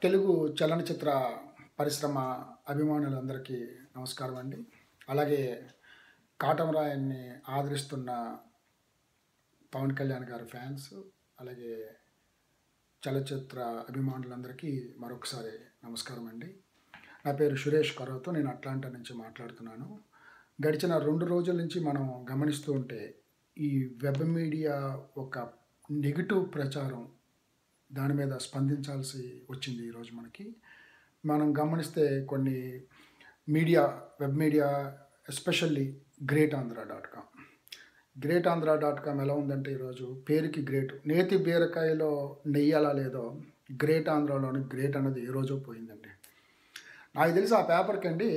తెలుగు చలనచిత్ర పరిశ్రమ అభిమానులందరికీ నమస్కారం అండి. అలాగే కాటమరాయన్ని ఆదరిస్తున్న పవన్ కళ్యాణ్ గారి ఫ్యాన్స్, అలాగే చలచిత్ర అభిమానులందరికీ మరొకసారి నమస్కారం అండి. నా పేరు సురేష్ కరోతో, నేను అట్లాంటా నుంచి మాట్లాడుతున్నాను. గడిచిన 2 రోజుల నుంచి మనం గమనిస్తూ ఉంటే ఈ వెబ్ మీడియా ఒక నెగిటివ్ ప్రచారం దాని మీద స్పందించాల్సి వచ్చింది. ఈరోజు మనం గమనిస్తే కొన్ని వెబ్ మీడియా ఎస్పెషల్లీ greatandra.com ఎలా ఉందంటే ఈరోజు పేరుకి గ్రేట్, నేతి బీరకాయలో నెయ్యాలా లేదో గ్రేట్ ఆంధ్రాలోని గ్రేట్ అనేది ఏ రోజో పోయిందండి. నాకు తెలిసి ఆ పేపర్కి అండి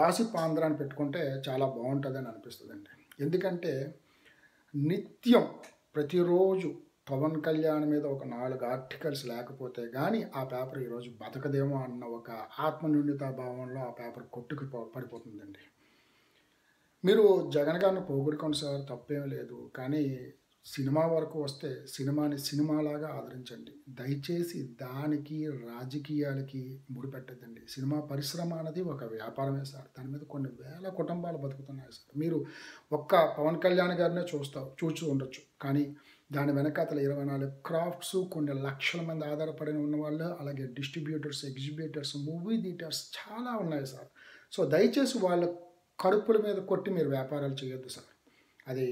గాసిప్ ఆంధ్ర అని పెట్టుకుంటే చాలా బాగుంటుందని అనిపిస్తుందండి. ఎందుకంటే నిత్యం ప్రతిరోజు పవన్ కళ్యాణ్ మీద ఒక 4 ఆర్టికల్స్ లేకపోతే కానీ ఆ పేపర్ ఈరోజు బతకదేమో అన్న ఒక ఆత్మన్యూన్యతా భావంలో ఆ పేపర్ పడిపోతుందండి. మీరు జగన్ గారిని పోగొట్టుకోండి సార్, తప్పేం లేదు. కానీ సినిమా వరకు వస్తే సినిమాని సినిమాలాగా ఆదరించండి. దయచేసి దానికి రాజకీయాలకి ముడిపెట్టద్దండి. సినిమా పరిశ్రమ అనేది ఒక వ్యాపారమే సార్. దాని మీద కొన్ని వేల కుటుంబాలు బతుకుతున్నాయి సార్. మీరు ఒక్క పవన్ కళ్యాణ్ గారినే చూస్తూ ఉండొచ్చు, కానీ దాని వెనకాతల 24 క్రాఫ్ట్స్, కొన్ని లక్షల మంది ఆధారపడి ఉన్న వాళ్ళు, అలాగే డిస్ట్రిబ్యూటర్స్, ఎగ్జిబ్యూటర్స్, మూవీ థియేటర్స్ చాలా ఉన్నాయి సార్. సో దయచేసి వాళ్ళ కడుపుల మీద కొట్టి మీరు వ్యాపారాలు చేయొద్దు సార్. అది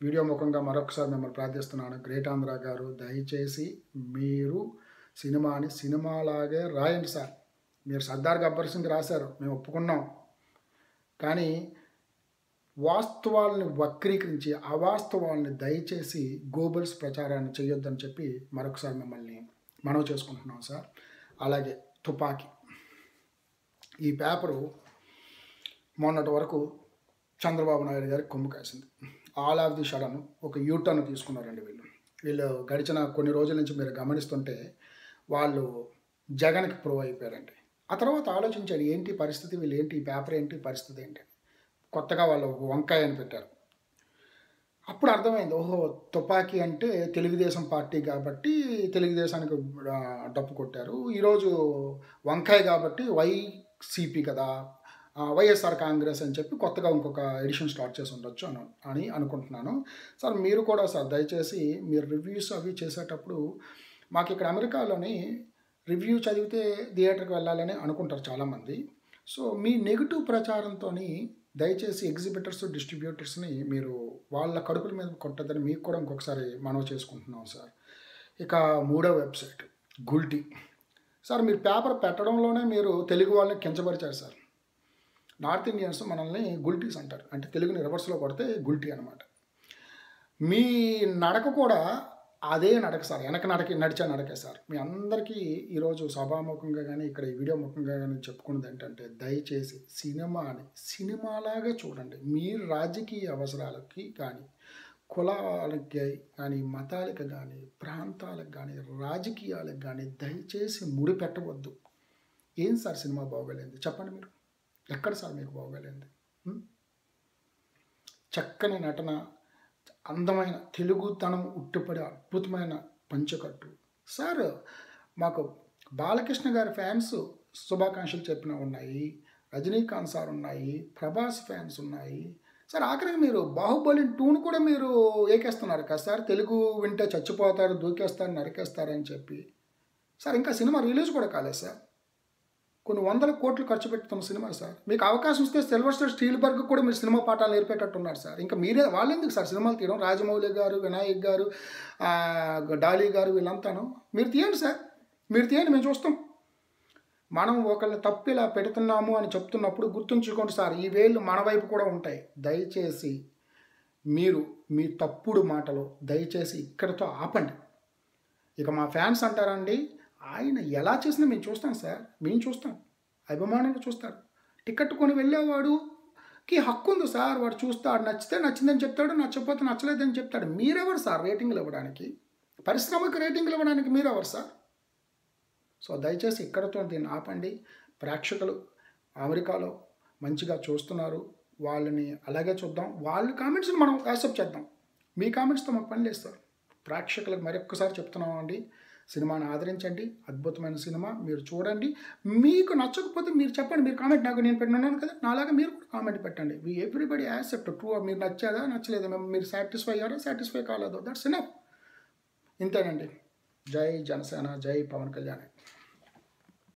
వీడియో ముఖంగా మరొకసారి మిమ్మల్ని ప్రార్థిస్తున్నాను. గ్రేట్ ఆంధ్ర గారు, దయచేసి మీరు సినిమాని సినిమాలాగే రాయండి సార్. మీరు సర్దార్ గబ్బర్ సింగ్ రాశారు, మేము ఒప్పుకున్నాం. కానీ వాస్తవాలను వక్రీకరించి అవాస్తవాలని దయచేసి గోబల్స్ ప్రచారాన్ని చేయొద్దని చెప్పి మరొకసారి మిమ్మల్ని మనవి చేసుకుంటున్నాం సార్. అలాగే తుపాకీ, ఈ పేపరు మొన్నటి వరకు చంద్రబాబు నాయుడు గారికి కొమ్ము కాసింది. ఆల్ ఆఫ్ ది సడన్ ఒక యూటర్న్ తీసుకున్నారండి వీళ్ళు గడిచిన కొన్ని రోజుల నుంచి మీరు గమనిస్తుంటే వాళ్ళు జగన్కి ప్రూవ్ అయిపోయారండి. ఆ తర్వాత ఆలోచించాడు, ఏంటి పరిస్థితి, వీళ్ళు ఏంటి, ఈ పేపర్ ఏంటి, పరిస్థితి ఏంటి. కొత్తగా వాళ్ళు వంకాయ అని పెట్టారు. అప్పుడు అర్థమైంది, ఓహో తుపాకీ అంటే తెలుగుదేశం పార్టీ కాబట్టి తెలుగుదేశానికి డప్పు కొట్టారు. ఈరోజు వంకాయ కాబట్టి వైసీపీ కదా, వైఎస్ఆర్ కాంగ్రెస్ అని చెప్పి కొత్తగా ఇంకొక ఎడిషన్ స్టార్ట్ చేసి ఉండొచ్చు అని అనుకుంటున్నాను. సార్ మీరు కూడా సార్ దయచేసి మీరు రివ్యూస్ అవి చేసేటప్పుడు, మాకు ఇక్కడ అమెరికాలోని రివ్యూ చదివితే థియేటర్కి వెళ్ళాలని అనుకుంటారు చాలామంది. సో మీ నెగిటివ్ ప్రచారంతో దయచేసి ఎగ్జిబిటర్స్, డిస్ట్రిబ్యూటర్స్ని మీరు వాళ్ళ కడుపుల మీద కొట్టద్దని మీకు కూడా ఇంకొకసారి మనవి చేసుకుంటున్నాం సార్. ఇక 3వ వెబ్సైట్ గుల్టీ సార్. మీరు పేపర్ పెట్టడంలోనే మీరు తెలుగు వాళ్ళని కించపరిచారు సార్. నార్త్ ఇండియన్స్ మనల్ని గుల్టీస్ అంటారు, అంటే తెలుగుని రివర్స్లో కొడితే గుల్టీ అనమాట. మీ నడక కూడా అదే నడక సార్, నడిచే నడకే సార్. మీ అందరికీ ఈరోజు సభాముఖంగా కానీ ఇక్కడ ఈ వీడియో ముఖంగా కానీ చెప్పుకున్నది ఏంటంటే, దయచేసి సినిమాని సినిమాలాగా చూడండి. మీ రాజకీయ అవసరాలకి కానీ, కులాలకి కానీ, మతాలకు కానీ, ప్రాంతాలకు కానీ, రాజకీయాలకు కానీ దయచేసి ముడి పెట్టవద్దు. ఏం సార్ సినిమా బాగోలేంది చెప్పండి మీరు, ఎక్కడ సార్ మీకు బాగోలేంది? చక్కని నటన, అందమైన తెలుగుతనం ఉట్టిపడే అద్భుతమైన పంచకట్టు సార్. మాకు బాలకృష్ణ గారి ఫ్యాన్స్ శుభాకాంక్షలు చెప్పిన ఉన్నాయి, రజనీకాంత్ సార్ ఉన్నాయి, ప్రభాస్ ఫ్యాన్స్ ఉన్నాయి సార్. ఆఖరికి మీరు బాహుబలి 2ను కూడా మీరు ఏకేస్తున్నారు కదా సార్. తెలుగు వింటే చచ్చిపోతారు, దూకేస్తారు, నరికేస్తారు అని చెప్పి సార్. ఇంకా సినిమా రిలీజ్ కూడా కాలేదు సార్. కొన్ని 100 కోట్లు ఖర్చు పెడుతున్న సినిమా సార్. మీకు అవకాశం ఇస్తే సిల్వస్టర్ స్టీల్బర్గ్ కూడా మీరు సినిమా పాఠాలు నేర్పేటట్టున్నారు సార్. ఇంకా వాళ్ళు ఎందుకు సార్ సినిమాలు తీయడం? రాజమౌళి గారు, వినాయక్ గారు, డాలీ గారు, వీళ్ళంతాను మీరు తీయండి సార్, మీరు తీయండి, మేము చూస్తాం. మనం ఒకళ్ళని తప్పు ఇలా పెడుతున్నాము అని చెప్తున్నప్పుడు గుర్తుంచుకోండి సార్, ఈ వేళ్ళు మన వైపు కూడా ఉంటాయి. దయచేసి మీరు మీ తప్పుడు మాటలు దయచేసి ఇక్కడితో ఆపండి. ఇక మా ఫ్యాన్స్ అంటారండి, ఆయన ఎలా చేసినా మేము చూస్తాం సార్, మేము చూస్తాం, అభిమానంగా చూస్తారు. టికెట్ కొని వెళ్ళేవాడుకి హక్కు ఉంది సార్. వాడు చూస్తాడు, నచ్చితే నచ్చిందని చెప్తాడు, నచ్చకపోతే నచ్చలేదని చెప్తాడు. మీరెవరు సార్ రేటింగ్లు ఇవ్వడానికి? పరిశ్రమకు రేటింగ్లు ఇవ్వడానికి మీరెవరు సార్? సో దయచేసి ఇక్కడతో దీన్ని ఆపండి. ప్రేక్షకులు అమెరికాలో మంచిగా చూస్తున్నారు, వాళ్ళని అలాగే చూద్దాం. వాళ్ళ కామెంట్స్ని మనం యాక్సెప్ట్ చేద్దాం. మీ కామెంట్స్తో మాకు పని లేదు సార్. ప్రేక్షకులకు మరొక్కసారి చెప్తున్నామండి, సినిమాని ఆదరించండి. అద్భుతమైన సినిమా, మీరు చూడండి. మీకు నచ్చకపోతే మీరు చెప్పండి, మీరు కామెంట్, నాకు నేను పెట్టినాను కదా, నాలాగా మీరు కూడా కామెంట్ పెట్టండి. Everybody accept true. మీరు నచ్చేదా నచ్చలేదా, మీరు సాటిస్ఫై అయ్యారా సాటిస్ఫై కాలేదో, దట్స్ ఎనఫ్. ఇంతేనండి. జై జనసేన, జై పవన్ కళ్యాణ్.